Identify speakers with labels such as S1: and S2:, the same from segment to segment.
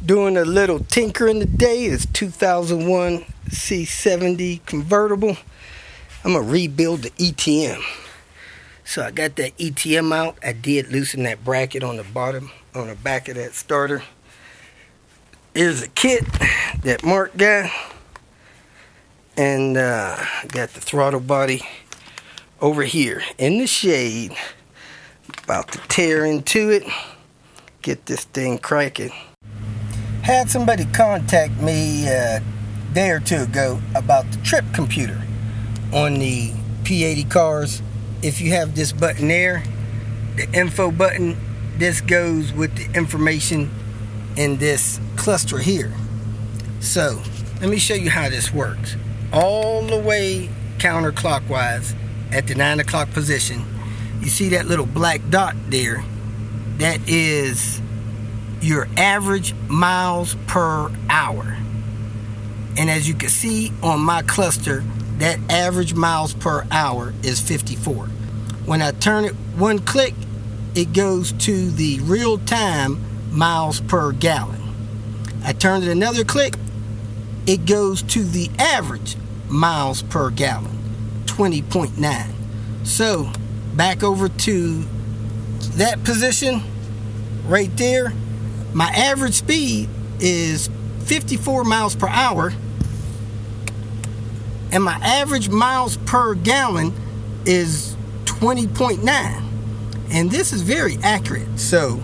S1: Doing a little tinkering today. Is 2001 C70 convertible. I'm gonna rebuild the ETM. So I got that ETM out. I did loosen that bracket on the bottom, on the back of that starter. Here's a kit that Mark got, and got the throttle body over here in the shade. About to tear into it, get this thing cracking. Had somebody contact me a day or two ago about the trip computer on the P80 cars. If you have this button there, the info button, this goes with the information in this cluster here. So let me show you how this works. All the way counterclockwise at the 9 o'clock position, you see that little black dot there? That is your average miles per hour. And as you can see on my cluster, that average miles per hour is 54. When I turn it one click, it goes to the real-time miles per gallon. I turn it another click, it goes to the average miles per gallon, 20.9. So back over to that position right there, my average speed is 54 miles per hour, and my average miles per gallon is 20.9. And this is very accurate. So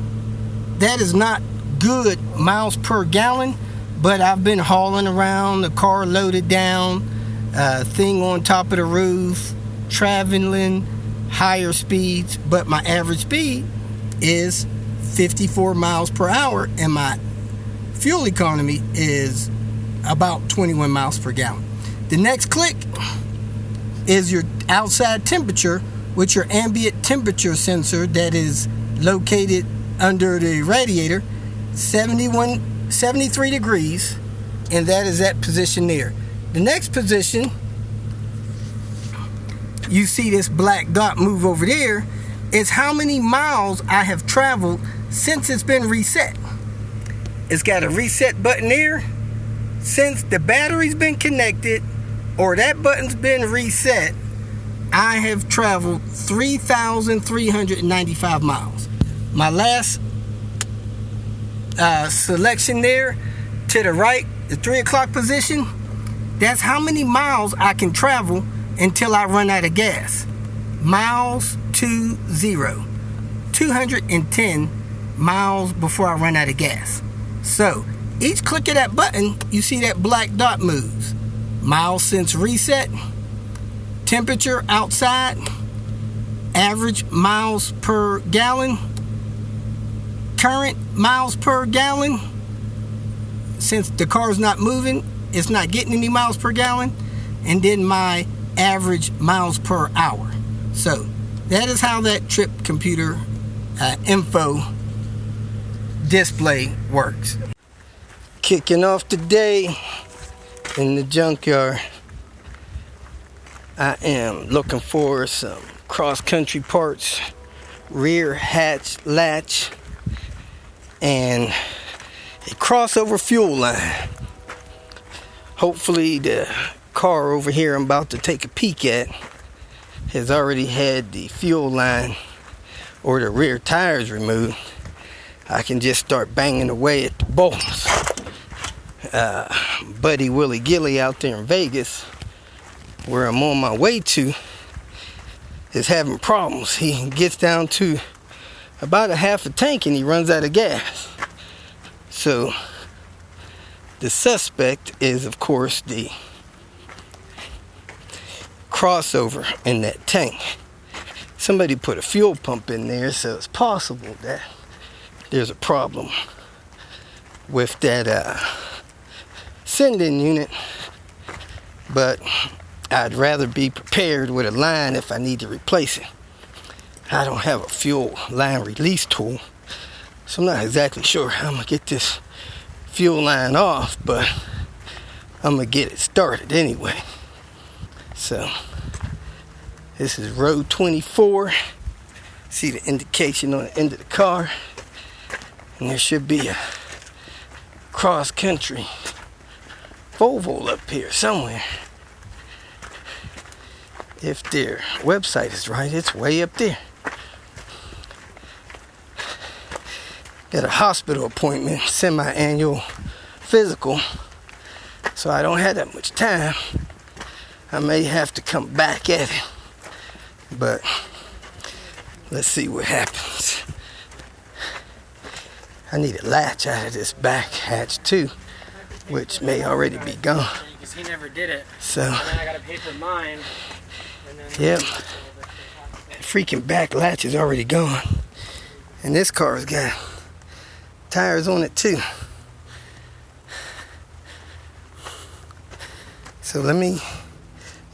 S1: that is not good miles per gallon, but I've been hauling around, the car loaded down, thing on top of the roof, traveling higher speeds, but my average speed is 54 miles per hour, and my fuel economy is about 21 miles per gallon. The next click is your outside temperature with your ambient temperature sensor that is located under the radiator, 73 degrees, and that is that position there. The next position, you see this black dot move over there, is how many miles I have traveled since it's been reset. It's got a reset button there. Since the battery's been connected or that button's been reset, I have traveled 3,395 miles. My last selection there to the right, the 3 o'clock position, that's how many miles I can travel until I run out of gas. Miles to zero. 210 miles before I run out of gas. So each click of that button, you see that black dot moves. Miles since reset, temperature outside, average miles per gallon, current miles per gallon. Since the car's not moving, it's not getting any miles per gallon, and then my average miles per hour. So that is how that trip computer info display works. Kicking off today in the junkyard, I am looking for some cross-country parts, rear hatch latch, and a crossover fuel line. Hopefully the car over here I'm about to take a peek at has already had the fuel line or the rear tires removed. I can just start banging away at the bolts. Buddy Willie Gilley out there in Vegas, where I'm on my way to, is having problems. He gets down to about a half a tank and he runs out of gas. So the suspect is, of course, the crossover in that tank. Somebody put a fuel pump in there, so it's possible that there's a problem with that sending unit, but I'd rather be prepared with a line if I need to replace it. I don't have a fuel line release tool, so I'm not exactly sure how I'm gonna get this fuel line off, but I'm gonna get it started anyway. So this is row 24. See the indication on the end of the car, and there should be a cross country Volvo up here somewhere. If their website is right, it's way up there. Got a hospital appointment, semi-annual physical, so I don't have that much time. I may have to come back at it, but let's see what happens. I need a latch out of this back hatch too, which may already be gone.
S2: Because he never did it.
S1: So,
S2: and then I got to pay for mine.
S1: Yep. Freaking back latch is already gone. And this car's got tires on it too. So let me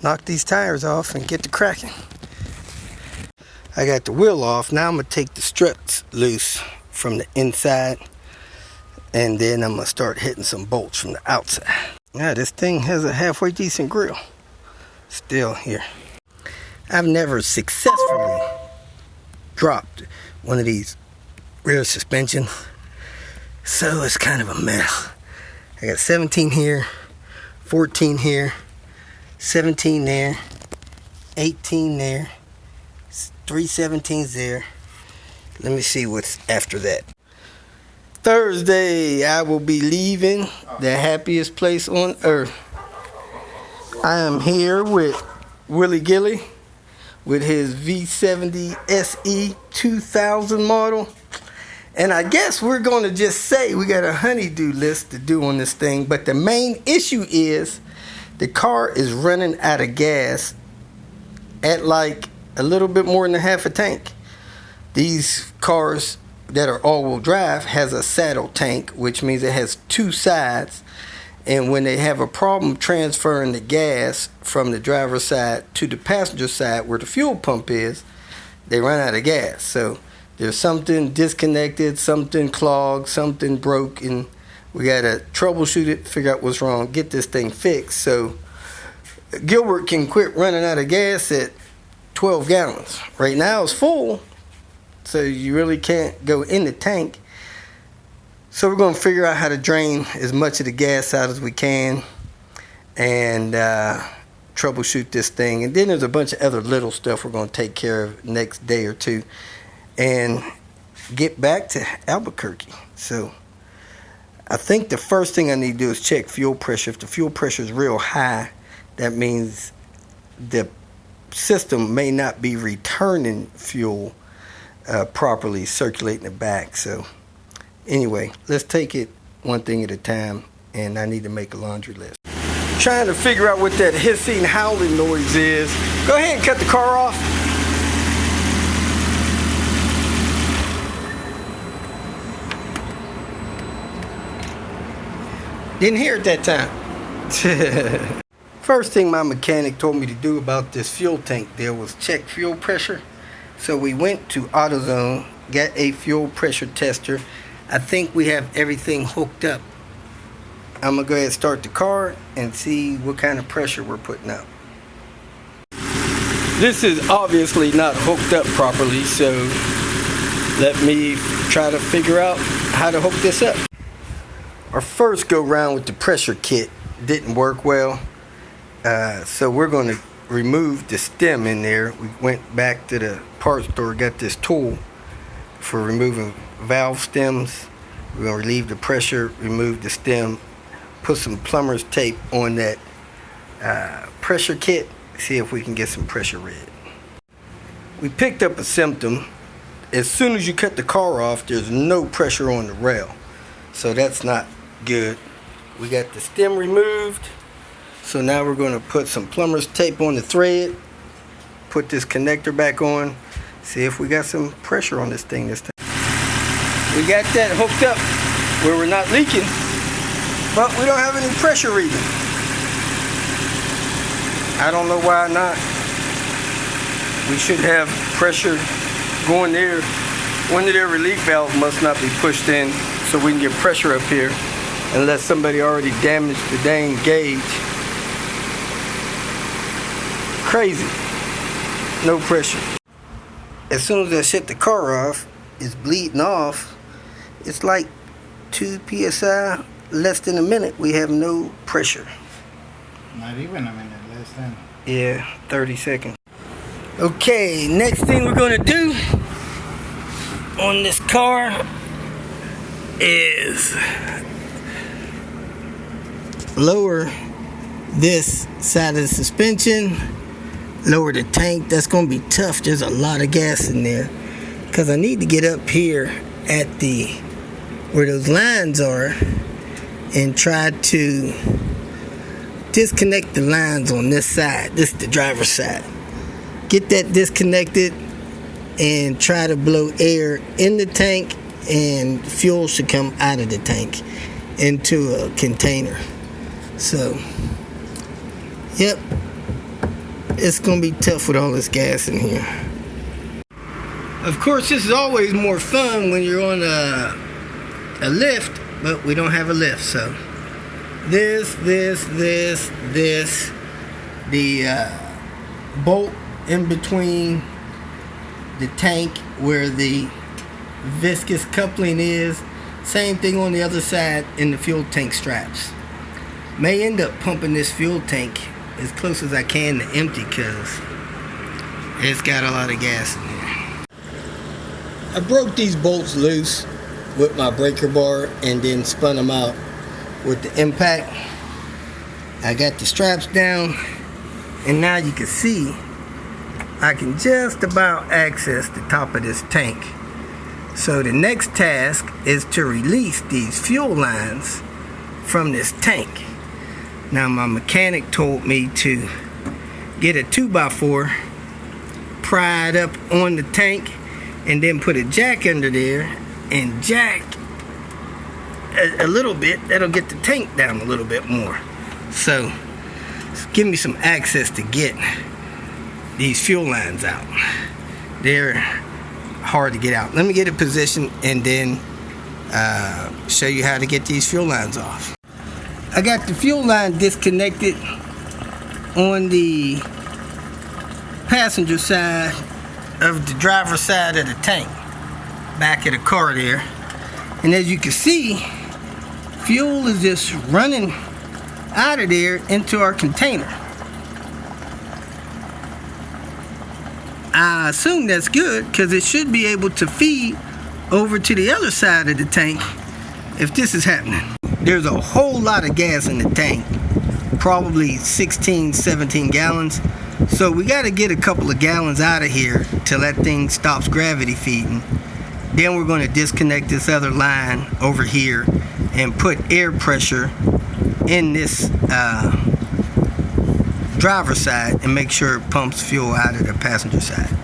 S1: knock these tires off and get to cracking. I got the wheel off. Now I'm going to take the struts loose from the inside. And then I'm going to start hitting some bolts from the outside. Yeah, this thing has a halfway decent grill. Still here. I've never successfully dropped one of these rear suspensions, so it's kind of a mess. I got 17 here, 14 here, 17 there, 18 there, 3 17s there. Let me see what's after that. Thursday, I will be leaving the happiest place on earth. I am here with Willie Gilley with his V70 SE 2000 model. And I guess we're going to just say we got a honey-do list to do on this thing. But the main issue is the car is running out of gas at like a little bit more than half a tank. These cars that are all-wheel drive has a saddle tank, which means it has two sides. And when they have a problem transferring the gas from the driver's side to the passenger side where the fuel pump is, they run out of gas. So there's something disconnected, something clogged, something broken. We got to troubleshoot it, figure out what's wrong, get this thing fixed. So Gilbert can quit running out of gas at 12 gallons. Right now it's full, so you really can't go in the tank. So we're going to figure out how to drain as much of the gas out as we can and troubleshoot this thing. And then there's a bunch of other little stuff we're going to take care of next day or two and get back to Albuquerque. So I think the first thing I need to do is check fuel pressure. If the fuel pressure is real high, that means the system may not be returning fuel properly, circulating it back. So anyway, let's take it one thing at a time, and I need to make a laundry list. Trying to figure out what that hissing, howling noise is. Go ahead and cut the car off. Didn't hear it that time. First thing my mechanic told me to do about this fuel tank deal was check fuel pressure. So we went to AutoZone, got a fuel pressure tester. I think we have everything hooked up. I'm going to go ahead and start the car and see what kind of pressure we're putting out. This is obviously not hooked up properly, so let me try to figure out how to hook this up. Our first go round with the pressure kit didn't work well, so we're going to remove the stem in there. We went back to the parts store, got this tool for removing valve stems. We're going to relieve the pressure, remove the stem, put some plumber's tape on that pressure kit, see if we can get some pressure read. We picked up a symptom. As soon as you cut the car off, there's no pressure on the rail, so that's not good. We got the stem removed, so now we're going to put some plumber's tape on the thread, put this connector back on, see if we got some pressure on this thing this time. We got that hooked up where we're not leaking, but we don't have any pressure reading. I don't know why not. We should have pressure going there. One of their relief valves must not be pushed in so we can get pressure up here unless somebody already damaged the dang gauge. Crazy. No pressure. As soon as I shut the car off, it's bleeding off. It's like 2 psi. less than a minute, we have no pressure.
S3: Not even a minute, less than.
S1: Yeah, 30 seconds. Okay, next thing we're gonna do on this car is lower this side of the suspension, lower the tank. That's gonna be tough. There's a lot of gas in there because I need to get up here at where those lines are and try to disconnect the lines on this side. This is the driver's side. Get that disconnected and try to blow air in the tank, and fuel should come out of the tank into a container. So, yep, it's gonna be tough with all this gas in here. Of course, this is always more fun when you're on a lift, but we don't have a lift, so this, the bolt in between the tank where the viscous coupling is, same thing on the other side in the fuel tank straps. May end up pumping this fuel tank as close as I can to empty because it's got a lot of gas in there. I broke these bolts loose with my breaker bar and then spun them out with the impact. I got the straps down, and now you can see I can just about access the top of this tank. So the next task is to release these fuel lines from this tank. Now my mechanic told me to get a 2x4, pry it up on the tank, and then put a jack under there and jack a little bit. That'll get the tank down a little bit more. So give me some access to get these fuel lines out. They're hard to get out. Let me get a position and then show you how to get these fuel lines off. I got the fuel line disconnected on the passenger side of the driver's side of the tank, back of the car there. And as you can see, fuel is just running out of there into our container. I assume that's good because it should be able to feed over to the other side of the tank if this is happening. There's a whole lot of gas in the tank, probably 16, 17 gallons. So we got to get a couple of gallons out of here till that thing stops gravity feeding. Then we're going to disconnect this other line over here and put air pressure in this driver's side and make sure it pumps fuel out of the passenger side.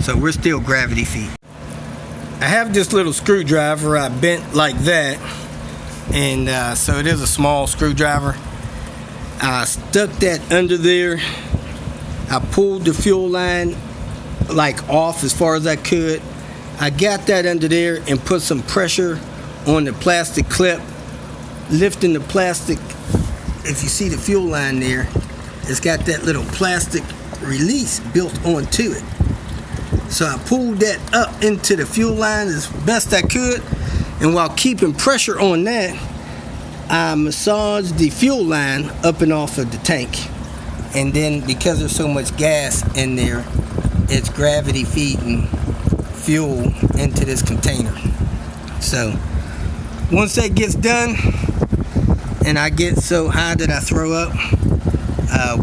S1: So we're still gravity feeding. I have this little screwdriver I bent like that, and so it is a small screwdriver. I stuck that under there. I pulled the fuel line like off as far as I could. I got that under there and put some pressure on the plastic clip, lifting the plastic. If you see the fuel line there, it's got that little plastic release built onto it. So I pulled that up into the fuel line as best I could, and while keeping pressure on that, I massaged the fuel line up and off of the tank. And then because there's so much gas in there, it's gravity feeding fuel into this container. So once that gets done and I get so high that I throw up,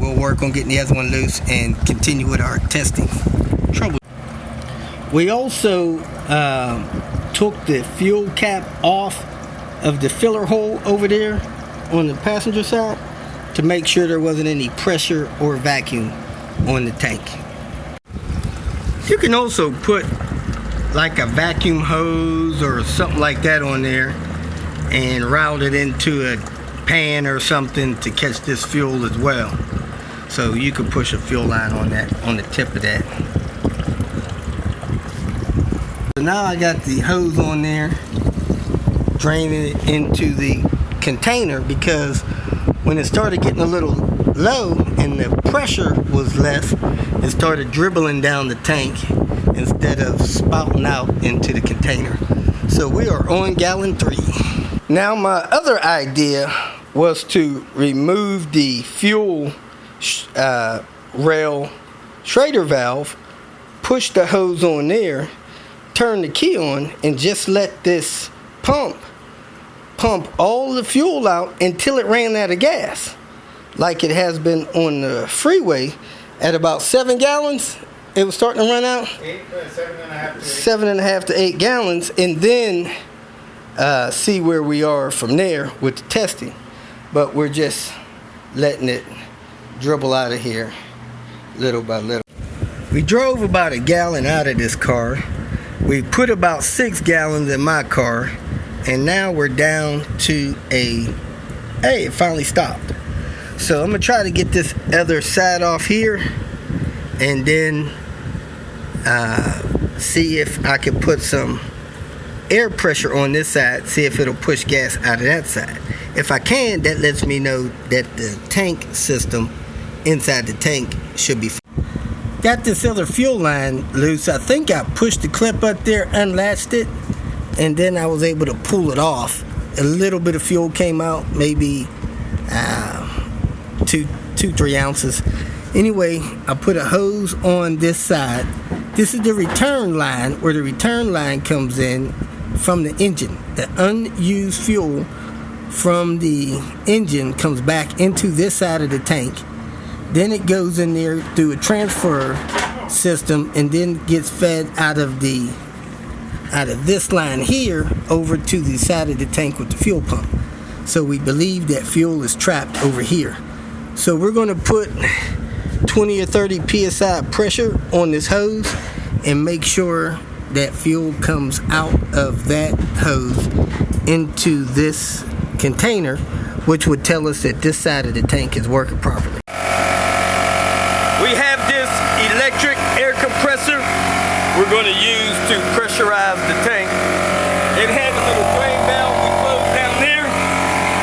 S1: we'll work on getting the other one loose and continue with our testing. Trouble. We also took the fuel cap off of the filler hole over there on the passenger side to make sure there wasn't any pressure or vacuum on the tank. You can also put like a vacuum hose or something like that on there and route it into a pan or something to catch this fuel as well. So you can push a fuel line on that, on the tip of that. So now I got the hose on there, draining it into the container, because when it started getting a little low and the pressure was less, it started dribbling down the tank instead of spouting out into the container. So we are on gallon 3. Now my other idea was to remove the fuel rail Schrader valve, push the hose on there, turn the key on, and just let this pump all the fuel out until it ran out of gas, like it has been on the freeway. At about 7 gallons, it was starting to run out. 7.5 to 8 gallons, and then see where we are from there with the testing. But we're just letting it dribble out of here little by little. We drove about 1 gallon out of this car. We put about 6 gallons in my car, and now we're down to hey, it finally stopped. So I'm gonna try to get this other side off here, and then see if I can put some air pressure on this side, see if it'll push gas out of that side. If I can, that lets me know that the tank system inside the tank should be fine. Got this other fuel line loose. I think I pushed the clip up there, unlatched it, and then I was able to pull it off. A little bit of fuel came out, maybe 2-3 ounces. Anyway, I put a hose on this side. This is the return line, where the return line comes in from the engine. The unused fuel from the engine comes back into this side of the tank. Then it goes in there through a transfer system, and then gets fed out of this line here over to the side of the tank with the fuel pump. So we believe that fuel is trapped over here. So we're going to put 20 or 30 psi pressure on this hose and make sure that fuel comes out of that hose into this container, which would tell us that this side of the tank is working properly. We have this electric air compressor we're going to use to pressurize the tank. It has a little drain valve we close down there,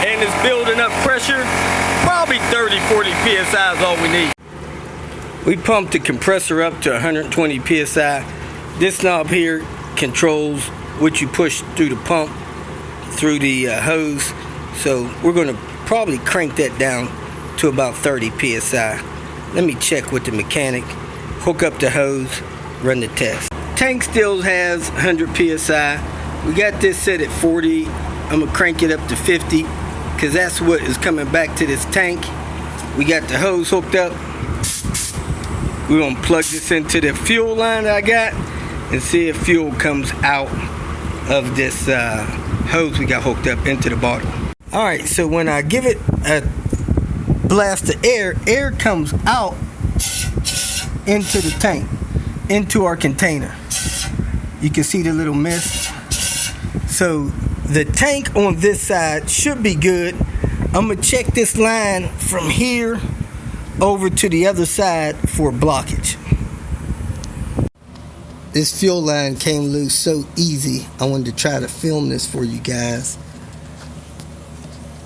S1: and it's building up pressure. Probably 30-40 psi is all we need. We pumped the compressor up to 120 psi. This knob here controls what you push through the pump, through the hose. So we're going to probably crank that down to about 30 psi. Let me check with the mechanic, hook up the hose, run the test. Tank still has 100 psi. We got this set at 40. I'm going to crank it up to 50 because that's what is coming back to this tank. We got the hose hooked up. We're going to plug this into the fuel line that I got and see if fuel comes out of this hose we got hooked up into the bottom. Alright, so when I give it a blast of air, air comes out into the tank, into our container. You can see the little mist. So the tank on this side should be good. I'm going to check this line from here over to the other side for blockage. This fuel line came loose so easy. I wanted to try to film this for you guys.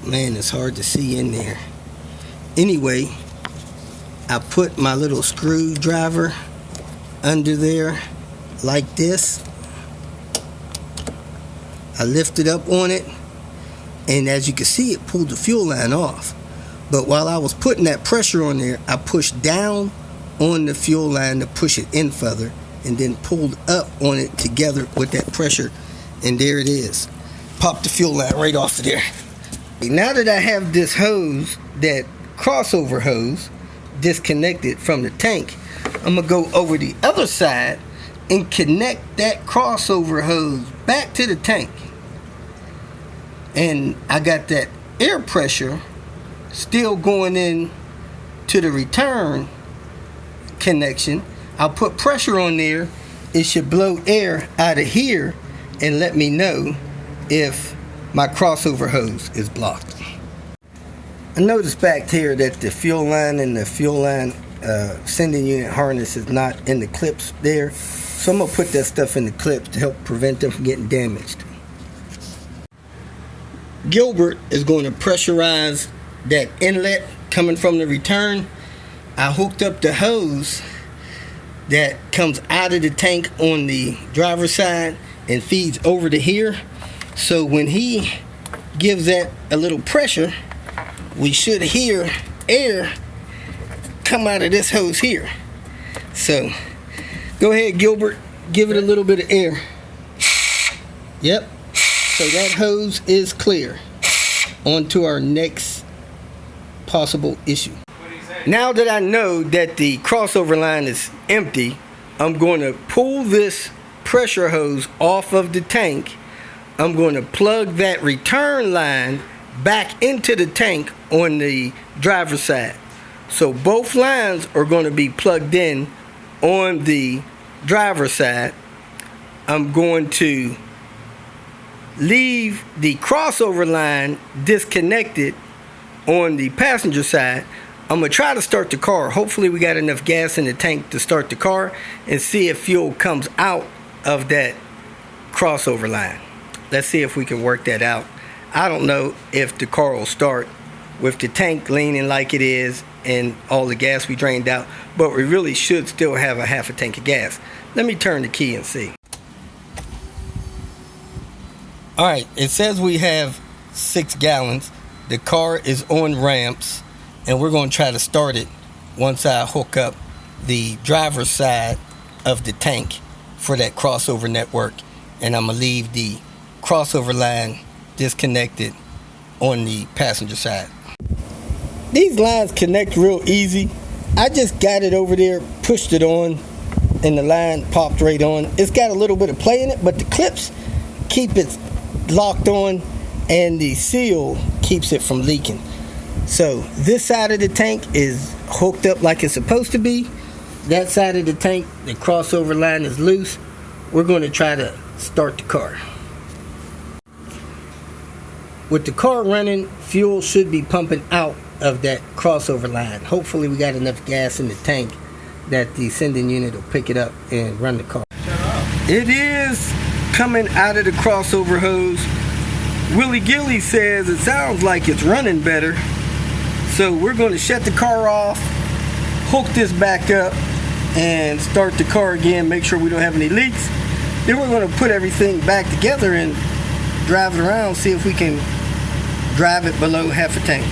S1: Man, it's hard to see in there. Anyway, I put my little screwdriver under there like this. I lifted up on it, and as you can see, it pulled the fuel line off. But while I was putting that pressure on there, I pushed down on the fuel line to push it in further, and then pulled up on it together with that pressure, and there it is. Popped the fuel line right off of there. Now that I have this hose, that crossover hose, disconnected from the tank, I'm going to go over the other side and connect that crossover hose back to the tank. And I got that air pressure still going in to the return connection. I'll put pressure on there. It should blow air out of here and let me know if my crossover hose is blocked. I noticed back here that the fuel line and the fuel line sending unit harness is not in the clips there. So I'm going to put that stuff in the clips to help prevent them from getting damaged. Gilbert is going to pressurize that inlet coming from the return. I hooked up the hose that comes out of the tank on the driver's side and feeds over to here. So when he gives that a little pressure, we should hear air come out of this hose here. So go ahead, Gilbert, give it a little bit of air. Yep. So that hose is clear. On to our next possible issue. Now that I know that the crossover line is empty, I'm going to pull this pressure hose off of the tank. I'm going to plug that return line back into the tank on the driver's side. So both lines are going to be plugged in on the driver's side. I'm going to leave the crossover line disconnected on the passenger side. I'm going to try to start the car. Hopefully we got enough gas in the tank to start the car and see if fuel comes out of that crossover line. Let's see if we can work that out. I don't know if the car will start with the tank leaning like it is and all the gas we drained out, but we really should still have a half a tank of gas. Let me turn the key and see. Alright, it says we have 6 gallons. The car is on ramps, and we're going to try to start it once I hook up the driver's side of the tank for that crossover network, and I'm going to leave the crossover line disconnected on the passenger side. These lines connect real easy. I just got it over there, pushed it on, and the line popped right on. It's got a little bit of play in it, but the clips keep it locked on, and the seal keeps it from leaking. So this side of the tank is hooked up like it's supposed to be. That side of the tank, the crossover line is loose. We're going to try to start the car. With the car running, fuel should be pumping out of that crossover line. Hopefully we got enough gas in the tank that the sending unit will pick it up and run the car. It is coming out of the crossover hose. Willie Gilley says it sounds like it's running better. So we're going to shut the car off, hook this back up, and start the car again, make sure we don't have any leaks. Then we're going to put everything back together and drive it around, see if we can drive it below half a tank.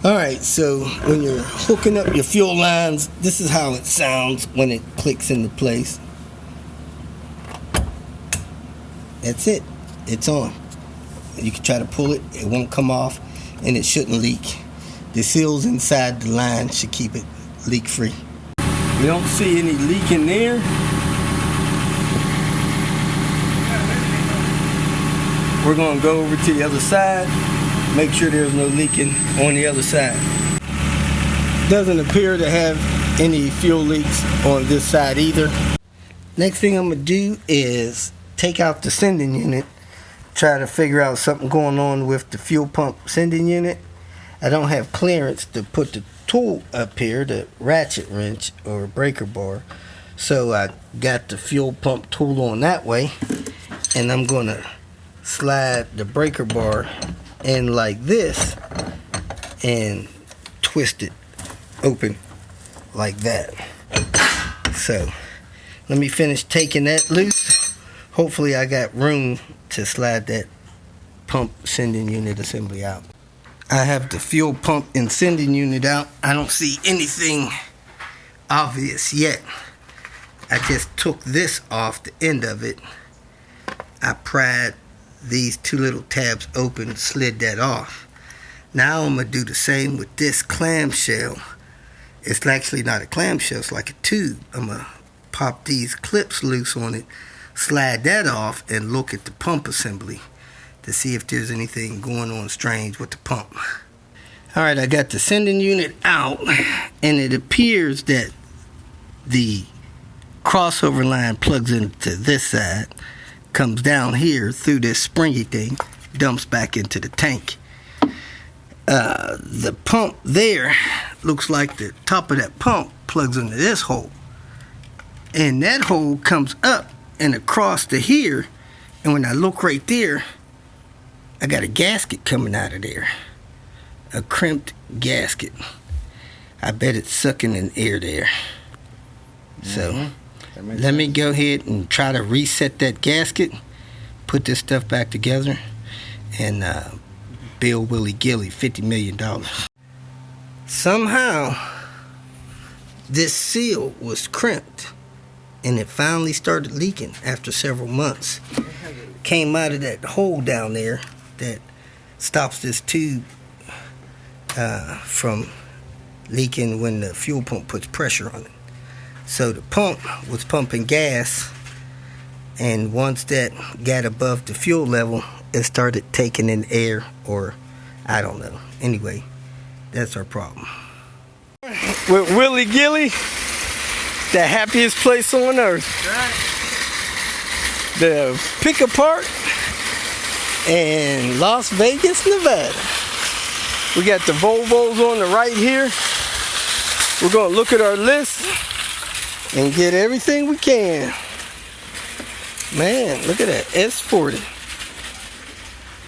S1: Alright, so when you're hooking up your fuel lines, this is how it sounds when it clicks into place. That's it. It's on. You can try to pull it, it won't come off, and it shouldn't leak. The seals inside the line should keep it leak free. We don't see any leak in there. We're going to go over to the other side, make sure there's no leaking on the other side. Doesn't appear to have any fuel leaks on this side either. Next thing I'm going to do is take out the sending unit, try to figure out something going on with the fuel pump sending unit. I don't have clearance to put the tool up here, the ratchet wrench or breaker bar. So I got the fuel pump tool on that way, and I'm going to slide the breaker bar in like this and twist it open like that. So let me finish taking that loose. Hopefully I got room to slide that pump sending unit assembly out. I have the fuel pump and sending unit out. I don't see anything obvious yet. I just took this off the end of it. I pried these 2 little tabs open, slid that off. Now I'm going to do the same with this clamshell. It's actually not a clamshell, it's like a tube. I'm going to pop these clips loose on it, slide that off, and look at the pump assembly to see if there's anything going on strange with the pump. Alright, I got the sending unit out, and it appears that the crossover line plugs into this side, comes down here through this springy thing, dumps back into the tank. The pump there looks like the top of that pump plugs into this hole, and that hole comes up and across to here, and when I look right there, I got a gasket coming out of there, a crimped gasket. I bet it's sucking in air there. So let me go ahead and try to reset that gasket, put this stuff back together, and bill Willie Gilley $50 million. Somehow, this seal was crimped, and it finally started leaking after several months. Came out of that hole down there that stops this tube from leaking when the fuel pump puts pressure on it. So the pump was pumping gas, and once that got above the fuel level, it started taking in air, or I don't know. Anyway, that's our problem. With Willie Gilley, the happiest place on earth.
S2: Right.
S1: The pick-a-part in Las Vegas, Nevada. We got the Volvos on the right here. We're gonna look at our list and get everything we can. Man, look at that S40.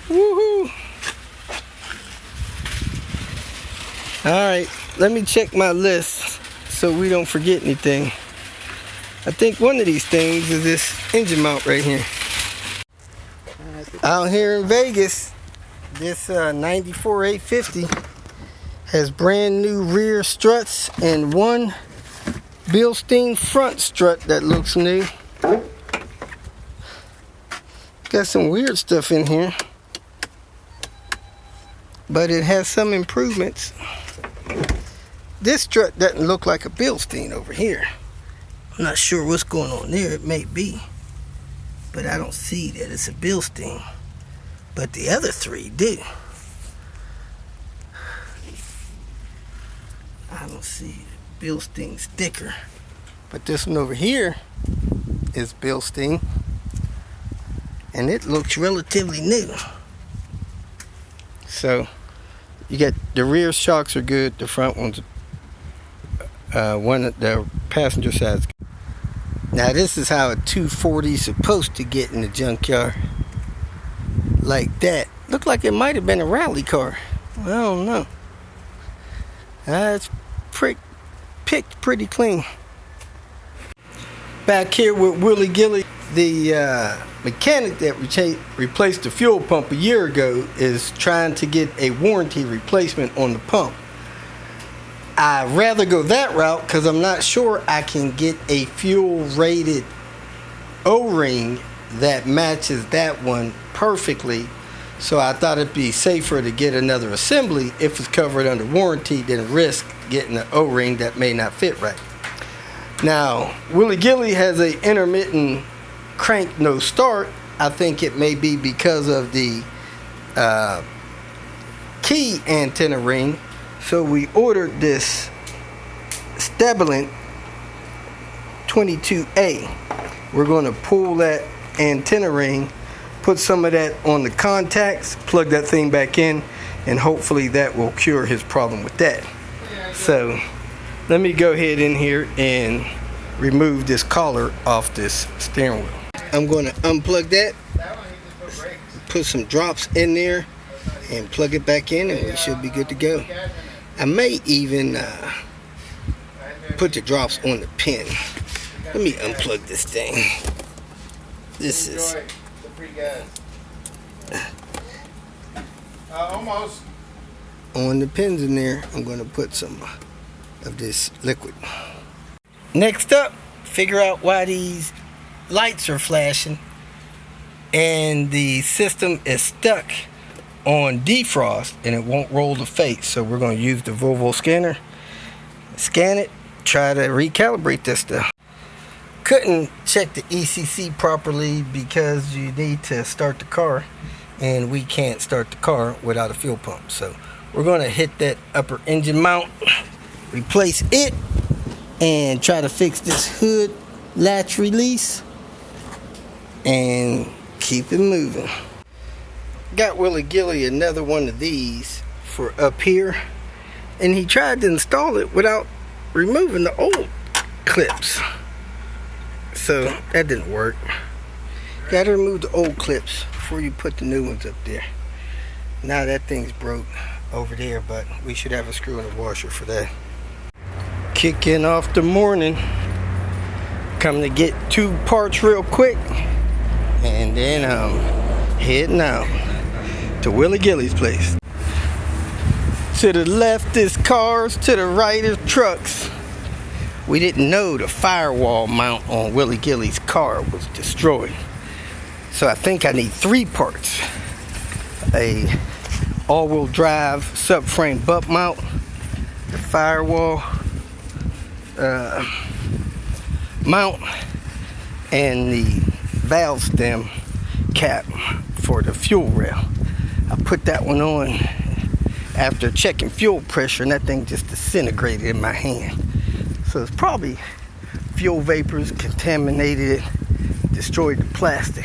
S1: Woohoo! Alright, let me check my list so we don't forget anything. I think one of these things is this engine mount right here. Out here in Vegas, this 94 850 has brand new rear struts and one Bilstein front strut that looks new. Got some weird stuff in here, but it has some improvements. This strut doesn't look like a Bilstein over here. I'm not sure what's going on there. It may be, but I don't see that it's a Bilstein. But the other three do. I don't see the Bilstein sticker. But this one over here is Bilstein, and it looks relatively new. So you got the rear shocks are good. The front ones, the passenger side's good. Now this is how a 240 is supposed to get in the junkyard. Like that. Looked like it might have been a rally car. I don't know. It's picked pretty clean. Back here with Willie Gilley, the mechanic that replaced the fuel pump a year ago is trying to get a warranty replacement on the pump. I'd rather go that route because I'm not sure I can get a fuel rated O-ring that matches that one perfectly. So I thought it'd be safer to get another assembly if it's covered under warranty than risk getting an O-ring that may not fit right. Now, Willie Gilley has a intermittent crank no start. I think it may be because of the key antenna ring. So we ordered this Stabilant 22A. We're going to pull that antenna ring, put some of that on the contacts, plug that thing back in, and hopefully that will cure his problem with that. So let me go ahead in here and remove this collar off this steering wheel. I'm going to unplug that, put some drops in there, and plug it back in, and we should be good to go. I may even put the drops on the pin. Let me unplug this thing. This is
S3: almost
S1: on the pins in there. I'm going to put some of this liquid. Next up, figure out why these lights are flashing and the system is stuck on defrost and it won't roll the face. So we're going to use the Volvo scanner, scan it, try to recalibrate this stuff. Couldn't check the ECC properly because you need to start the car, and we can't start the car without a fuel pump. So we're going to hit that upper engine mount, replace it, and try to fix this hood latch release and keep it moving. Got Willie Gilley another one of these for up here, and he tried to install it without removing the old clips. So that didn't work. Gotta remove the old clips before you put the new ones up there. Now that thing's broke over there, but we should have a screw in the washer for that. Kicking off the morning. Coming to get 2 parts real quick, and then I'm heading out. to Willie Gilley's place. To the left is cars, to the right is trucks. We didn't know the firewall mount on Willie Gilley's car was destroyed. So I think I need 3 parts. A all-wheel drive subframe butt mount, the firewall mount, and the valve stem cap for the fuel rail. I put that one on after checking fuel pressure, and that thing just disintegrated in my hand. So it's probably fuel vapors contaminated it, destroyed the plastic.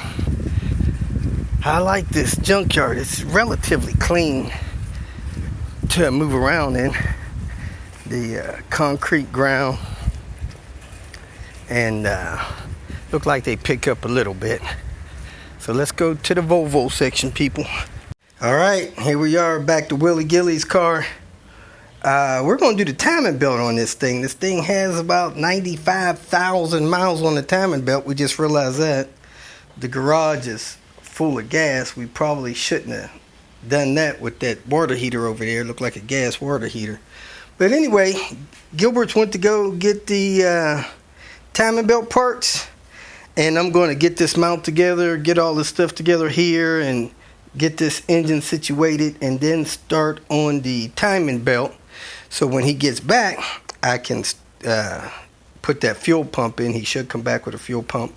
S1: I like this junkyard. It's relatively clean to move around in. The concrete ground, and look like they pick up a little bit. So let's go to the Volvo section, people. All right, here we are back to Willie Gilley's car. We're going to do the timing belt on this thing. This thing has about 95,000 miles on the timing belt. We just realized that. The garage is full of gas. We probably shouldn't have done that with that water heater over there. It looked like a gas water heater. But anyway, Gilbert's went to go get the timing belt parts. And I'm going to get this mount together, get all this stuff together here, and get this engine situated, and then start on the timing belt. So when he gets back, I can put that fuel pump in. He should come back with a fuel pump,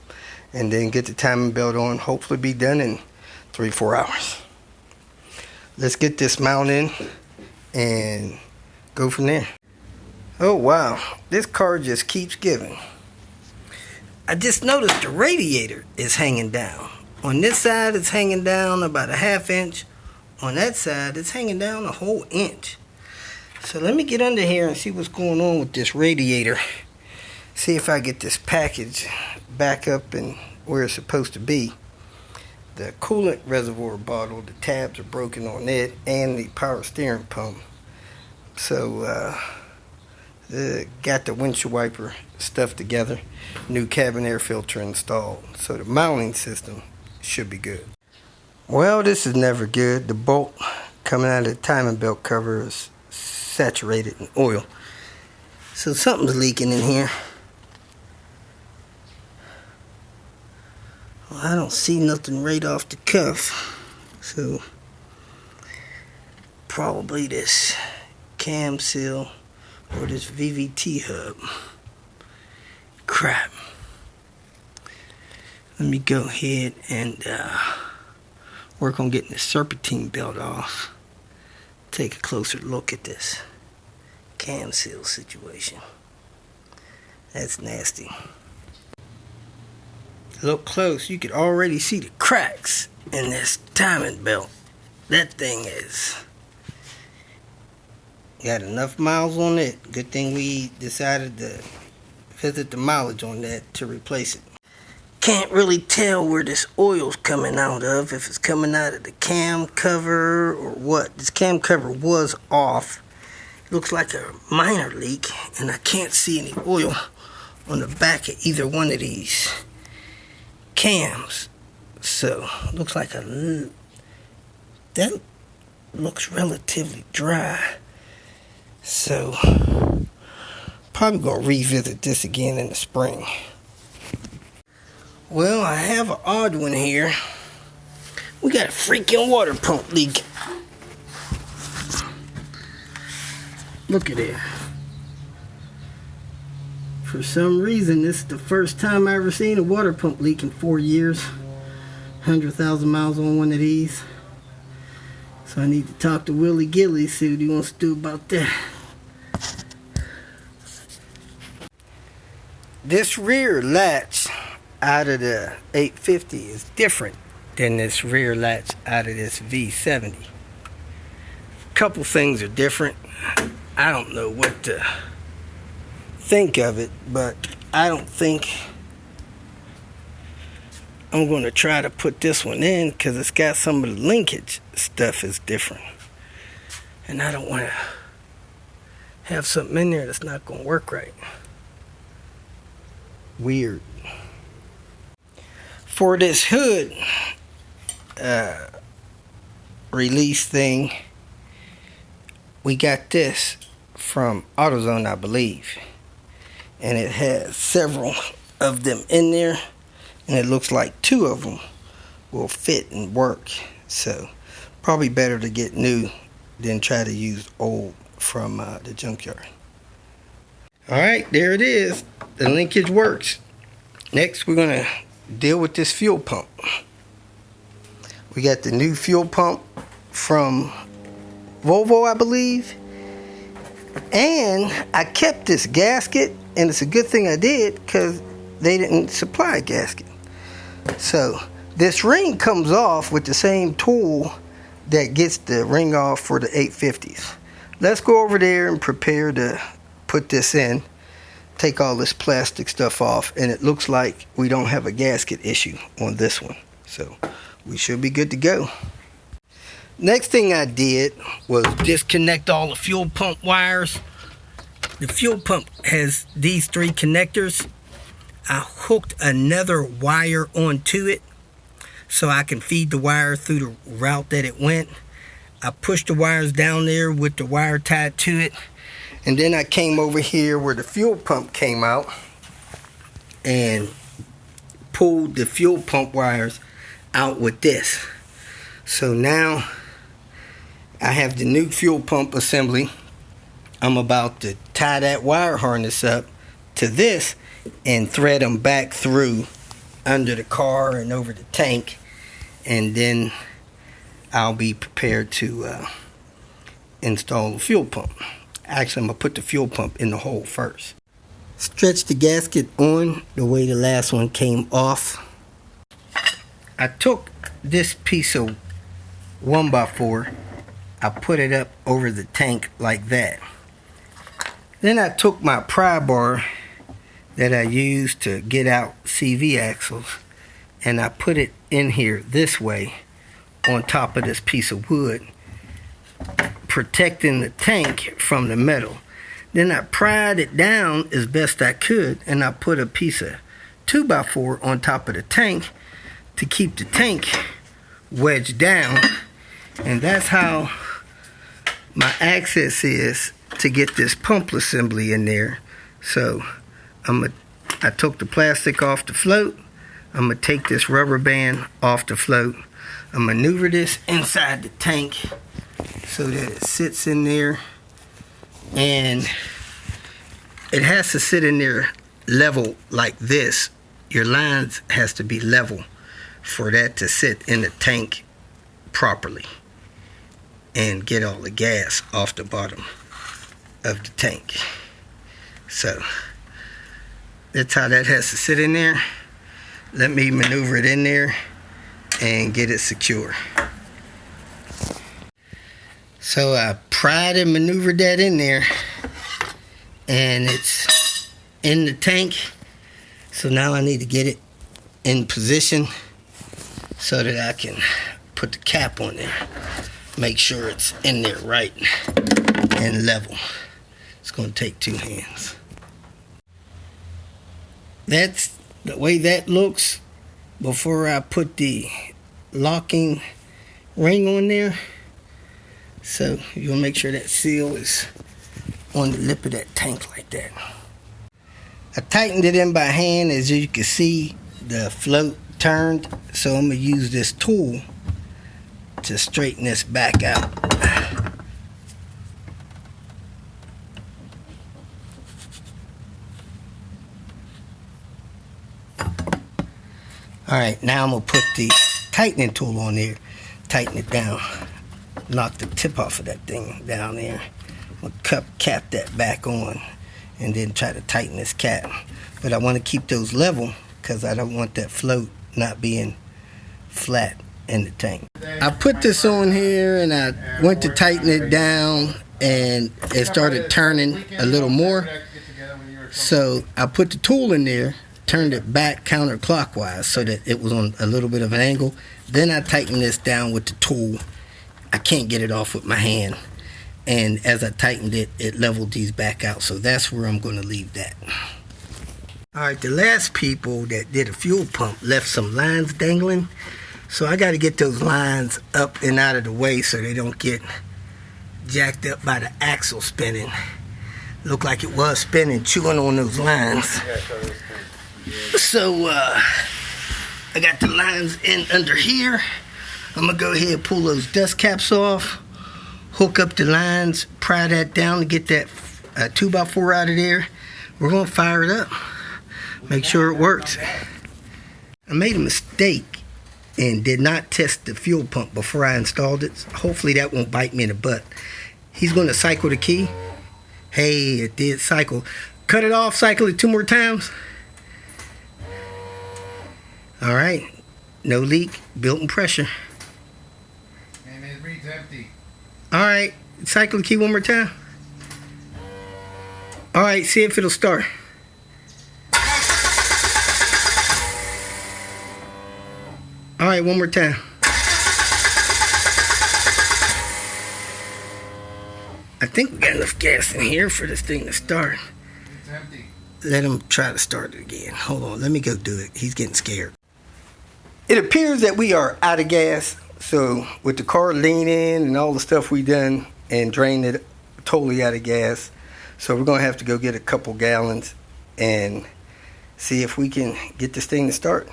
S1: and then get the timing belt on. Hopefully be done in 3-4 hours. Let's get this mount in and go from there. Oh wow, this car just keeps giving. I just noticed the radiator is hanging down. On this side it's hanging down about a 1/2 inch. On that side it's hanging down a whole inch. So let me get under here and see what's going on with this radiator. See if I get this package back up and where it's supposed to be. The coolant reservoir bottle, the tabs are broken on it, and the power steering pump. So got the windshield wiper stuff together. New cabin air filter installed. So the mounting system should be good. Well, this is never good. The bolt coming out of the timing belt cover is saturated in oil. So something's leaking in here. Well, I don't see nothing right off the cuff. So probably this cam seal or this VVT hub. Crap. Let me go ahead and work on getting the serpentine belt off. Take a closer look at this cam seal situation. That's nasty. Look close, you could already see the cracks in this timing belt. That thing is got enough miles on it. Good thing we decided to visit the mileage on that to replace it. Can't really tell where this oil's coming out of, if it's coming out of the cam cover or what. This cam cover was off. It looks like a minor leak, and I can't see any oil on the back of either one of these cams. So looks like that looks relatively dry. So probably gonna revisit this again in the spring. Well, I have an odd one here. We got a freaking water pump leak. Look at it. For some reason, this is the first time I ever seen a water pump leak in 4 years. 100,000 miles on one of these. So I need to talk to Willie Gilley, see what he wants to do about that. This rear latch out of the 850 is different than this rear latch out of this V70. Couple things are different. I don't know what to think of it, but I don't think I'm going to try to put this one in because it's got some of the linkage stuff is different. And I don't want to have something in there that's not going to work right. Weird. For this hood, release thing. We got this from AutoZone, I believe, and it has several of them in there, and it looks like 2 of them will fit and work. So probably better to get new than try to use old from the junkyard. Alright, there it is. The linkage works. Next we're going to deal with this fuel pump. We got the new fuel pump from Volvo, I believe. And I kept this gasket, and it's a good thing I did because they didn't supply a gasket. So this ring comes off with the same tool that gets the ring off for the 850s. Let's go over there and prepare to put this in. Take all this plastic stuff off, and it looks like we don't have a gasket issue on this one. So we should be good to go. Next thing I did was disconnect all the fuel pump wires. The fuel pump has these 3 connectors. I hooked another wire onto it so I can feed the wire through the route that it went. I pushed the wires down there with the wire tied to it. And then I came over here where the fuel pump came out and pulled the fuel pump wires out with this. So now I have the new fuel pump assembly. I'm about to tie that wire harness up to this and thread them back through under the car and over the tank, and then I'll be prepared to install the fuel pump. Actually, I'm going to put the fuel pump in the hole first. Stretch the gasket on the way the last one came off. I took this piece of 1x4, I put it up over the tank like that. Then I took my pry bar that I used to get out CV axles, and I put it in here this way on top of this piece of wood, protecting the tank from the metal. Then I pried it down as best I could, and I put a piece of 2x4 on top of the tank to keep the tank wedged down. And that's how my access is to get this pump assembly in there. So I took the plastic off the float. I'm going to take this rubber band off the float. I maneuver this inside the tank so that it sits in there, and it has to sit in there level like this. Your lines has to be level for that to sit in the tank properly and get all the gas off the bottom of the tank. So that's how that has to sit in there. Let me maneuver it in there and get it secure. So I pried and maneuvered that in there, and it's in the tank. So now I need to get it in position so that I can put the cap on there. Make sure it's in there right and level. It's going to take 2 hands. That's the way that looks before I put the locking ring on there. So you want to make sure that seal is on the lip of that tank like that. I tightened it in by hand. As you can see, the float turned, so I'm going to use this tool to straighten this back out. Alright, now I'm going to put the tightening tool on there, tighten it down, knock the tip off of that thing down there. I'm going to cap that back on and then try to tighten this cap. But I want to keep those level because I don't want that float not being flat in the tank. I put this on here and I went to tighten it down, and it started turning a little more. So I put the tool in there, turned it back counterclockwise so that it was on a little bit of an angle. Then I tightened this down with the tool. I can't get it off with my hand. And as I tightened it, it leveled these back out. So that's where I'm going to leave that. Alright, the last people that did a fuel pump left some lines dangling. So I got to get those lines up and out of the way so they don't get jacked up by the axle spinning. Looked like it was spinning, chewing on those lines. So I got the lines in under here. I'm gonna go ahead and pull those dust caps off, hook up the lines, pry that down to get that 2x4 out of there. We're gonna fire it up, make sure it works. I made a mistake and did not test the fuel pump before I installed it. Hopefully that won't bite me in the butt. He's gonna cycle the key. Hey, it did cycle. Cut it off, cycle it 2 more times. All right, no leak, built-in pressure.
S3: And it reads empty.
S1: All right, cycle the key 1 more time. All right, see if it'll start. All right, 1 more time. I think we got enough gas in here for this thing to start.
S3: It's empty.
S1: Let him try to start it again. Hold on, let me go do it. He's getting scared. It appears that we are out of gas. So with the car leaning and all the stuff we done and drained it totally out of gas. So we're gonna have to go get a couple gallons and see if we can get this thing to start.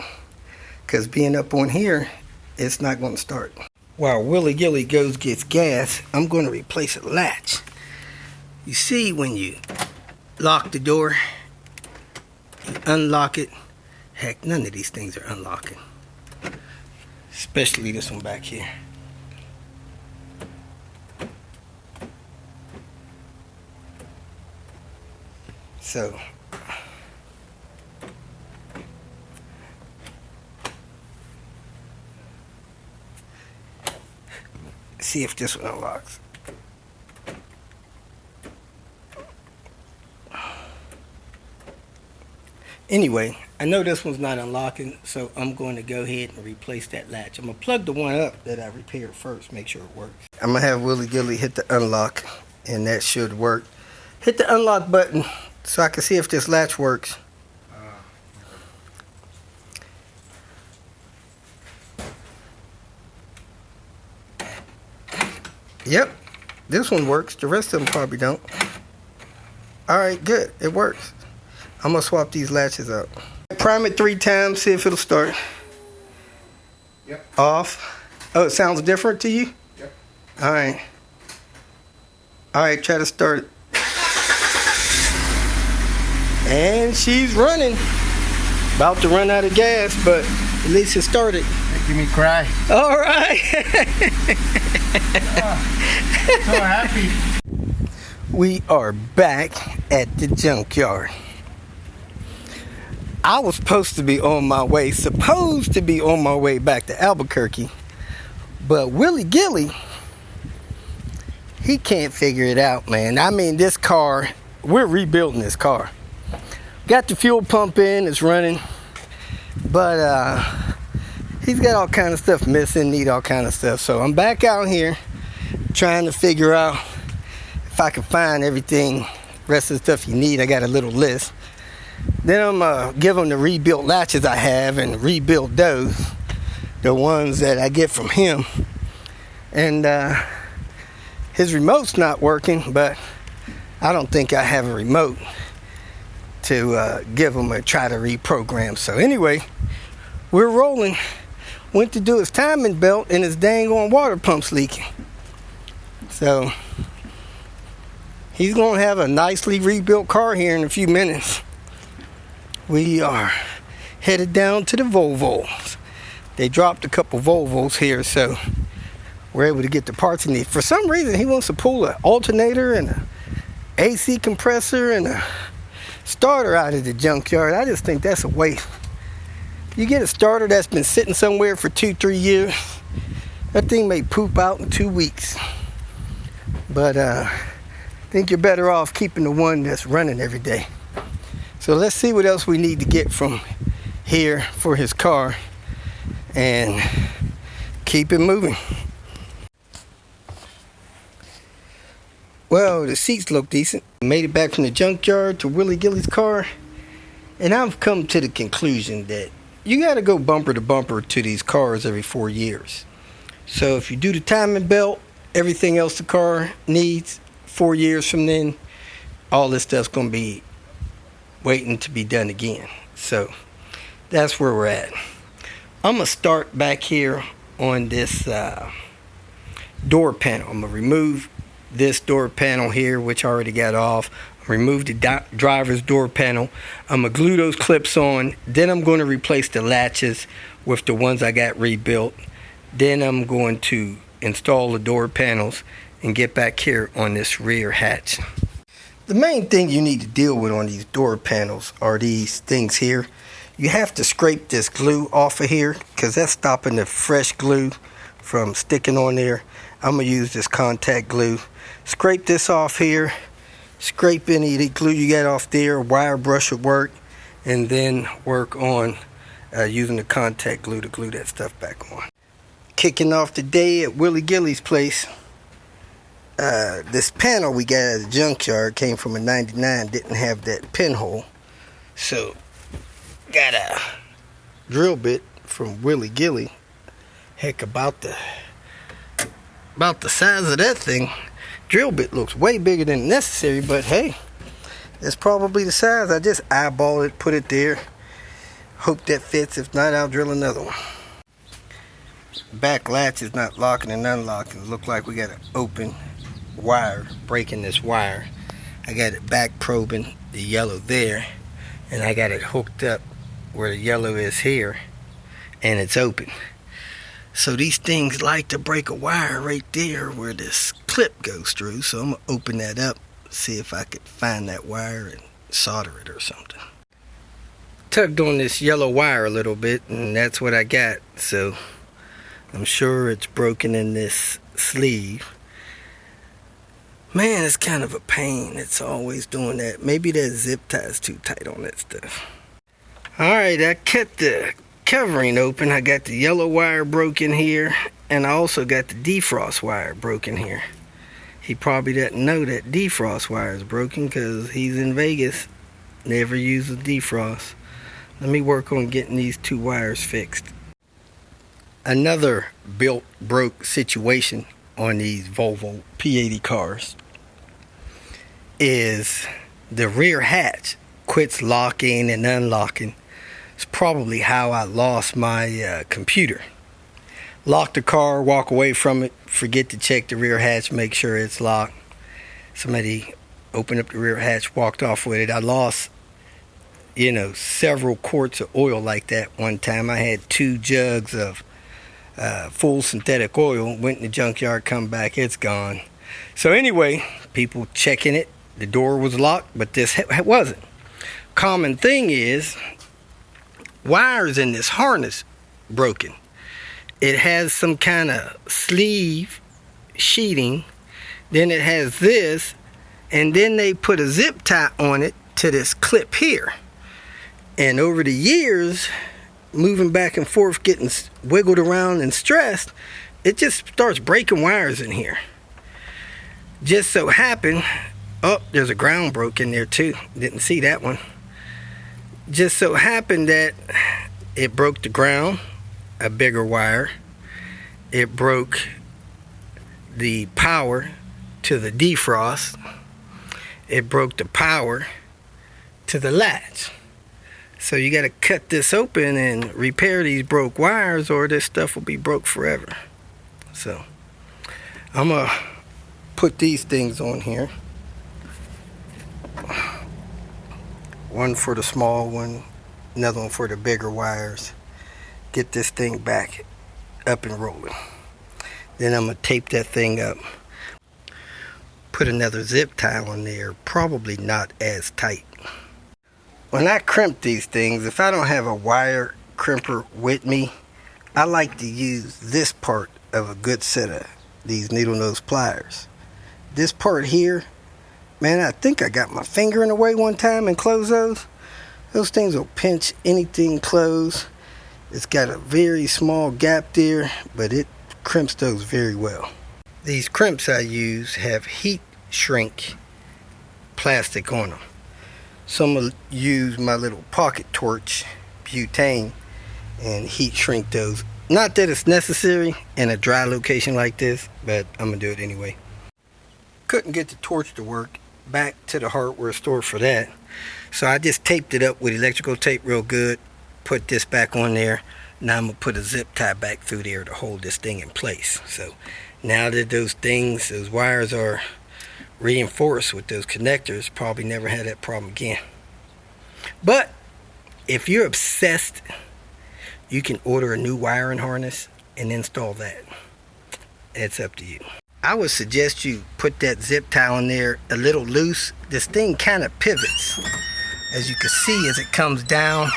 S1: Cause being up on here, it's not gonna start. While Willie Gilley goes gets gas, I'm going to replace a latch. You see, when you lock the door, you unlock it. Heck, none of these things are unlocking. Especially this one back here. So, see if this one unlocks. Anyway, I know this one's not unlocking, so I'm going to go ahead and replace that latch. I'm going to plug the one up that I repaired first, make sure it works. I'm going to have Willie Gilley hit the unlock, and that should work. Hit the unlock button so I can see if this latch works. Yep, this one works. The rest of them probably don't. Alright, good. It works. I'm going to swap these latches out. Prime it 3 times, see if it'll start.
S3: Yep.
S1: Off. Oh, it sounds different to you?
S3: Yep.
S1: Alright. Alright, try to start it. And she's running. About to run out of gas, but at least it started.
S3: Making me cry.
S1: Alright.
S3: So happy.
S1: We are back at the junkyard. I was supposed to be on my way back to Albuquerque, but Willie Gilley, he can't figure it out, man. I mean, this car, we're rebuilding this car. Got the fuel pump in, it's running, but he's got all kind of stuff missing, need all kind of stuff. So I'm back out here trying to figure out if I can find everything, rest of the stuff you need. I got a little list. Then I'm gonna give him the rebuilt latches I have and rebuild those, the ones that I get from him. And his remote's not working, but I don't think I have a remote to give him a try to reprogram. So anyway, we're rolling. Went to do his timing belt and his dang on water pump's leaking. So he's gonna have a nicely rebuilt car here in a few minutes. We are headed down to the Volvos. They dropped a couple Volvos here, so we're able to get the parts he needs. For some reason, he wants to pull an alternator and an AC compressor and a starter out of the junkyard. I just think that's a waste. You get a starter that's been sitting somewhere for 2-3 years, that thing may poop out in 2 weeks. But I think you're better off keeping the one that's running every day. So let's see what else we need to get from here for his car and keep it moving. Well, the seats look decent. Made it back from the junkyard to Willie Gilley's car, and I've come to the conclusion that you got to go bumper to bumper to these cars every 4 years. So if you do the timing belt, everything else the car needs, 4 years from then, all this stuff's going to be waiting to be done again. So that's where we're at. I'm going to start back here on this door panel. I'm going to remove this door panel here, which I already got off. Remove the driver's door panel. I'm going to glue those clips on. Then I'm going to replace the latches with the ones I got rebuilt. Then I'm going to install the door panels and get back here on this rear hatch. The main thing you need to deal with on these door panels are these things here. You have to scrape this glue off of here because that's stopping the fresh glue from sticking on there. I'm going to use this contact glue. Scrape this off here. Scrape any of the glue you got off there. Wire brush would work. And then work on using the contact glue to glue that stuff back on. Kicking off the day at Willie Gilley's place. This panel we got at the junkyard came from a 99, didn't have that pinhole. So, got a drill bit from Willie Gilley. Heck, about the size of that thing. Drill bit looks way bigger than necessary, but hey, that's probably the size. I just eyeball it, put it there. Hope that fits. If not, I'll drill another one. Back latch is not locking and unlocking. Look like we got an open wire, breaking this wire. I got it back probing the yellow there, and I got it hooked up where the yellow is here, and it's open. So these things like to break a wire right there where this clip goes through. So I'm going to open that up, see if I could find that wire and solder it or something. Tugged on this yellow wire a little bit, and that's what I got. So I'm sure it's broken in this sleeve. Man, it's kind of a pain. It's always doing that. Maybe that zip tie is too tight on that stuff. Alright, I cut the covering open. I got the yellow wire broken here, and I also got the defrost wire broken here. He probably doesn't know that defrost wire is broken because he's in Vegas, never uses defrost. Let me work on getting these two wires fixed. Another built broke situation on these Volvo P80 cars is the rear hatch quits locking and unlocking. It's probably how I lost my computer. Lock the car, walk away from it, forget to check the rear hatch, make sure it's locked. Somebody opened up the rear hatch, walked off with it. I lost, several quarts of oil like that one time. I had 2 jugs of full synthetic oil, went in the junkyard, come back, it's gone. So anyway, people checking it. The door was locked, but this wasn't. Common thing is, wires in this harness broken. It has some kind of sleeve sheeting, then it has this, and then they put a zip tie on it to this clip here. And over the years, moving back and forth, getting wiggled around and stressed, it just starts breaking wires in here. Just so happened, oh, there's a ground broke in there too. Didn't see that one. Just so happened that it broke the ground, a bigger wire. It broke the power to the defrost. It broke the power to the latch. So you got to cut this open and repair these broke wires, or this stuff will be broke forever. So I'm going to put these things on here. One for the small one, another one for the bigger wires. Get this thing back up and rolling. Then I'm going to tape that thing up. Put another zip tie on there, probably not as tight. When I crimp these things, if I don't have a wire crimper with me, I like to use this part of a good set of these needle nose pliers. This part here, man, I think I got my finger in the way one time and close those. Those things will pinch anything closed. It's got a very small gap there, but it crimps those very well. These crimps I use have heat shrink plastic on them. So I'm going to use my little pocket torch, butane, and heat shrink those. Not that it's necessary in a dry location like this, but I'm gonna do it anyway. Couldn't get the torch to work back to the hardware store for that, so I just taped it up with electrical tape real good, put this back on there. Now I'm gonna put a zip tie back through there to hold this thing in place. So now that those wires are reinforced with those connectors, probably never had that problem again. But if you're obsessed, you can order a new wiring harness and install that. It's up to you. I would suggest you put that zip tie on there a little loose. This thing kind of pivots, as you can see, as it comes down.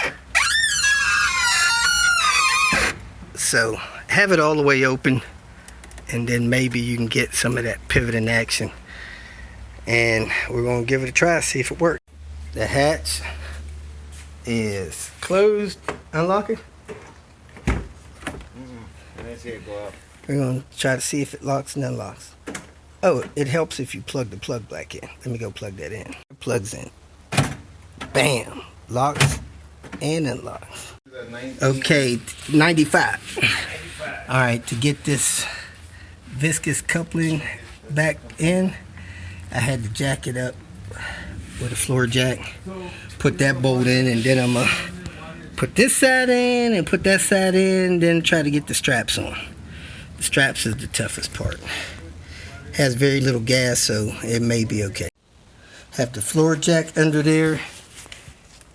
S1: So have it all the way open, and then maybe you can get some of that pivot in action. And we're gonna give it a try, see if it works. The hatch is closed. Unlock it.
S3: I didn't see it go up.
S1: We're gonna try to see if it locks and unlocks. Oh, it helps if you plug the plug back in. Let me go plug that in. It plugs in. Bam. Locks and unlocks. Okay, 95. All right, to get this viscous coupling back in, I had to jack it up with a floor jack. Put that bolt in, and then I'm gonna put this side in and put that side in, then try to get the straps on. The straps is the toughest part. Has very little gas, so it may be okay. Have the floor jack under there,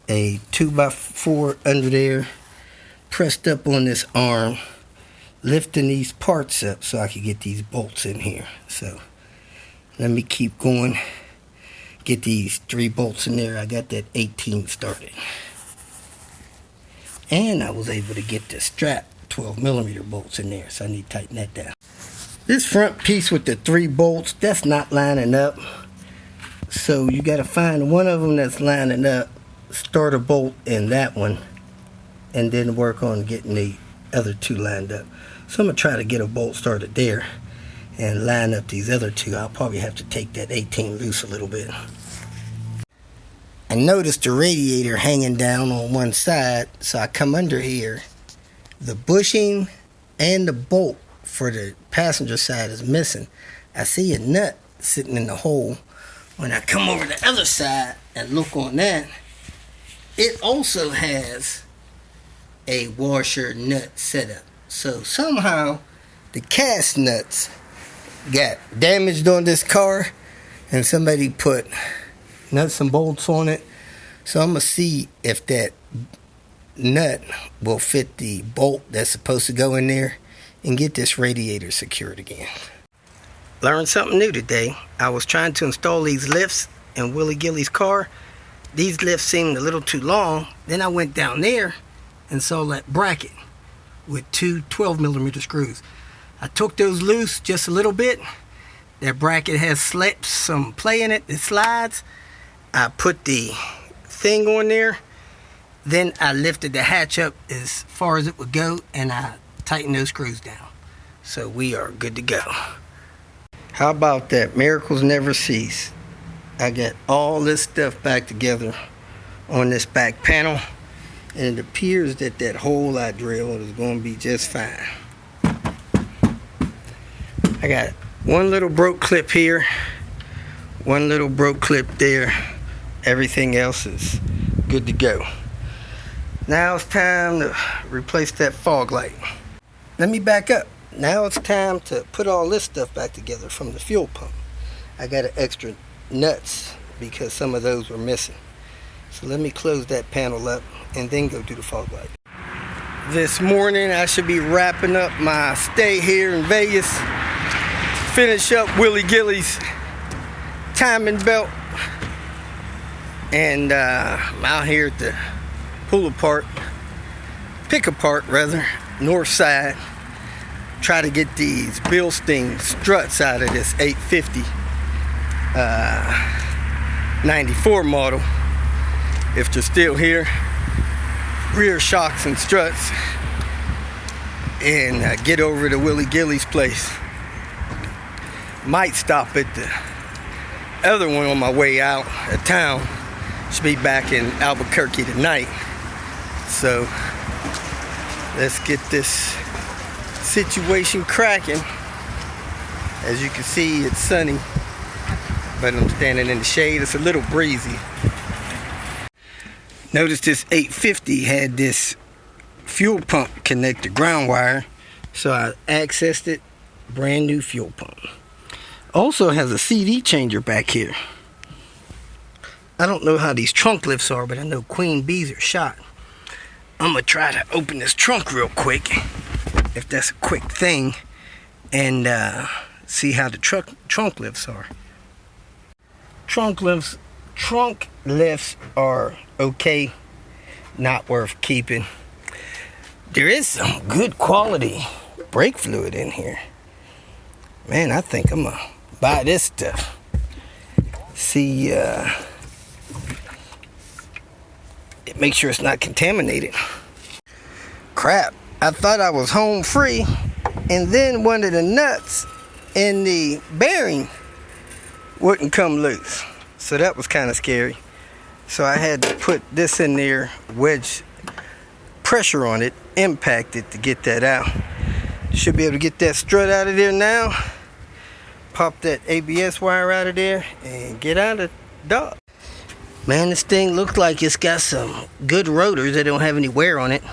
S1: a 2x4 under there, pressed up on this arm, lifting these parts up so I can get these bolts in here. So let me keep going, get these 3 bolts in there. I got that 18 started. And I was able to get the strap 12mm bolts in there, so I need to tighten that down. This front piece with the 3 bolts, that's not lining up. So you got to find one of them that's lining up, start a bolt in that one, and then work on getting the other 2 lined up. So I'm going to try to get a bolt started there and line up these other 2. I'll probably have to take that 18 loose a little bit. I noticed the radiator hanging down on one side, so I come under here. The bushing and the bolt for the passenger side is missing. I see a nut sitting in the hole. When I come over the other side and look on that, it also has a washer nut setup. So somehow the cast nuts got damaged on this car, and somebody put nuts and bolts on it. So I'm gonna see if that nut will fit the bolt that's supposed to go in there and get this radiator secured again. Learned something new today. I was trying to install these lifts in Willie Gilley's car. These lifts seemed a little too long. Then I went down there and saw that bracket with 2 12mm screws. I took those loose just a little bit. That bracket has some play in it. It slides. I put the thing on there. Then I lifted the hatch up as far as it would go, and I tightened those screws down. So we are good to go. How about that? Miracles never cease. I got all this stuff back together on this back panel, and it appears that that hole I drilled is going to be just fine. I got one little broke clip here, one little broke clip there. Everything else is good to go. Now it's time to replace that fog light. Let me back up. Now it's time to put all this stuff back together from the fuel pump. I got extra nuts because some of those were missing. So let me close that panel up and then go do the fog light. This morning I should be wrapping up my stay here in Vegas. Finish up Willie Gilley's timing belt. And I'm out here at the pick apart north side. Try to get these Bilstein struts out of this 850 94 model, if they're still here. Rear shocks and struts, and get over to Willie Gilley's place. Might stop at the other one on my way out of town. Should be back in Albuquerque tonight. So Let's get this situation cracking. As you can see, it's sunny, but I'm standing in the shade. It's a little breezy. Notice this 850 had this fuel pump connected ground wire, so I accessed it. Brand new fuel pump. Also has a CD changer back here. I don't know how these trunk lifts are, but I know queen bees are shot. I'm gonna try to open this trunk real quick, if that's a quick thing, and see how the trunk lifts are. Trunk lifts are okay, not worth keeping. There is some good quality brake fluid in here. Man, I think I'm gonna buy this stuff. See, make sure it's not contaminated. Crap, I thought I was home free, and then one of the nuts in the bearing wouldn't come loose. So that was kind of scary. So I had to put this in there, wedge pressure on it, impact it to get that out. Should be able to get that strut out of there now. Pop that ABS wire out of there and get out of Dodge. Man, this thing looks like it's got some good rotors that don't have any wear on it.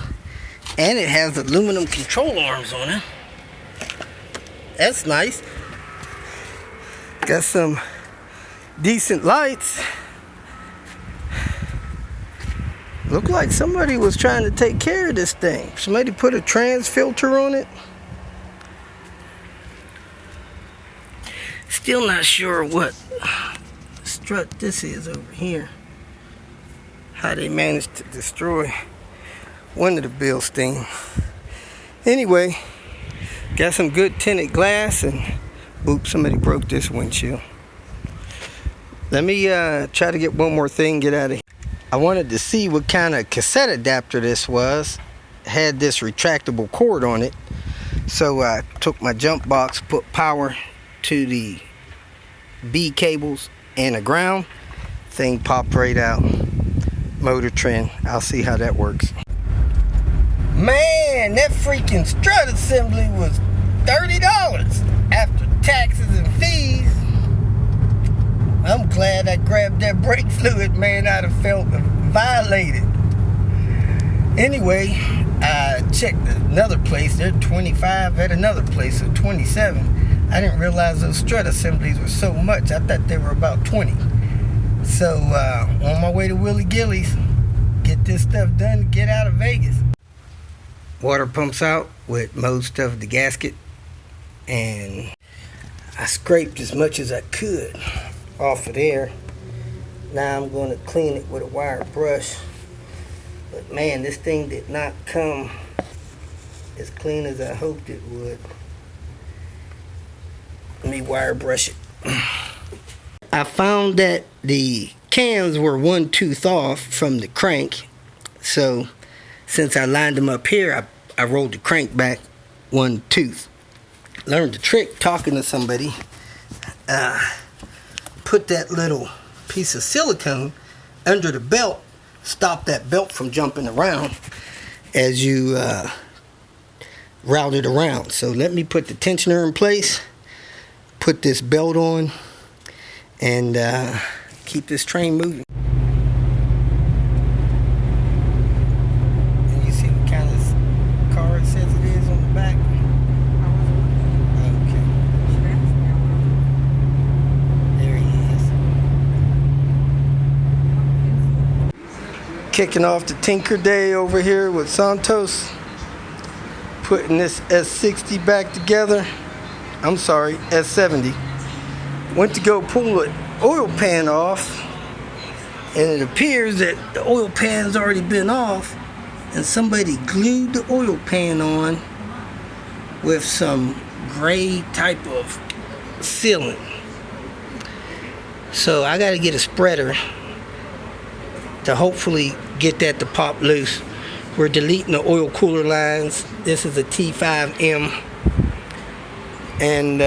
S1: And it has aluminum control arms on it. That's nice. Got some decent lights. Look like somebody was trying to take care of this thing. Somebody put a trans filter on it. Still not sure what strut this is over here. How they managed to destroy one of the Bilstein. Anyway, got some good tinted glass, and oops, somebody broke this windshield. Let me try to get one more thing, get out of here. I wanted to see what kind of cassette adapter this was. Had this retractable cord on it. So I took my jump box, put power to the B cables and a ground. Thing popped right out. Motor trend. I'll see how that works. Man, that freaking strut assembly was $30 after taxes and fees. I'm glad I grabbed that brake fluid, man. I'd have felt violated. Anyway, I checked another place. They're 25 at another place, so 27. I didn't realize those strut assemblies were so much. I thought they were about 20. So, on my way to Willie Gilley's, get this stuff done, get out of Vegas. Water pumps out with most of the gasket, and I scraped as much as I could off of there. Now I'm going to clean it with a wire brush. But man, this thing did not come as clean as I hoped it would. Let me wire brush it. I found that the cams were one tooth off from the crank. So since I lined them up here, I rolled the crank back one tooth. Learned the trick talking to somebody. Put that little piece of silicone under the belt. Stop that belt from jumping around as you route it around. So let me put the tensioner in place. Put this belt on. And keep this train moving. And you see what kind of car it says it is on the back? Okay. There he is. Kicking off the Tinker Day over here with Santos. Putting this S60 back together. I'm sorry, S70. Went to go pull the oil pan off, and it appears that the oil pan's already been off, and somebody glued the oil pan on with some gray type of sealant. So I got to get a spreader to hopefully get that to pop loose. We're deleting the oil cooler lines. This is a T5M, and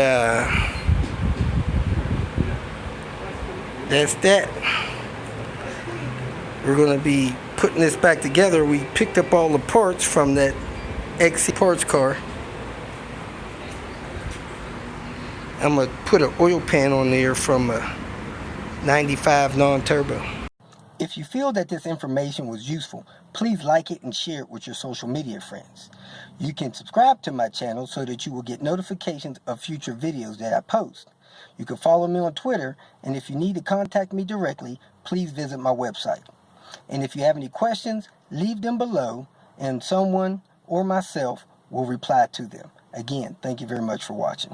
S1: that's that. We're going to be putting this back together. We picked up all the parts from that XC parts car. I'm going to put an oil pan on there from a 95 non-turbo. If you feel that this information was useful, please like it and share it with your social media friends. You can subscribe to my channel so that you will get notifications of future videos that I post. You can follow me on Twitter, and if you need to contact me directly, please visit my website. And if you have any questions, leave them below, and someone or myself will reply to them. Again, thank you very much for watching.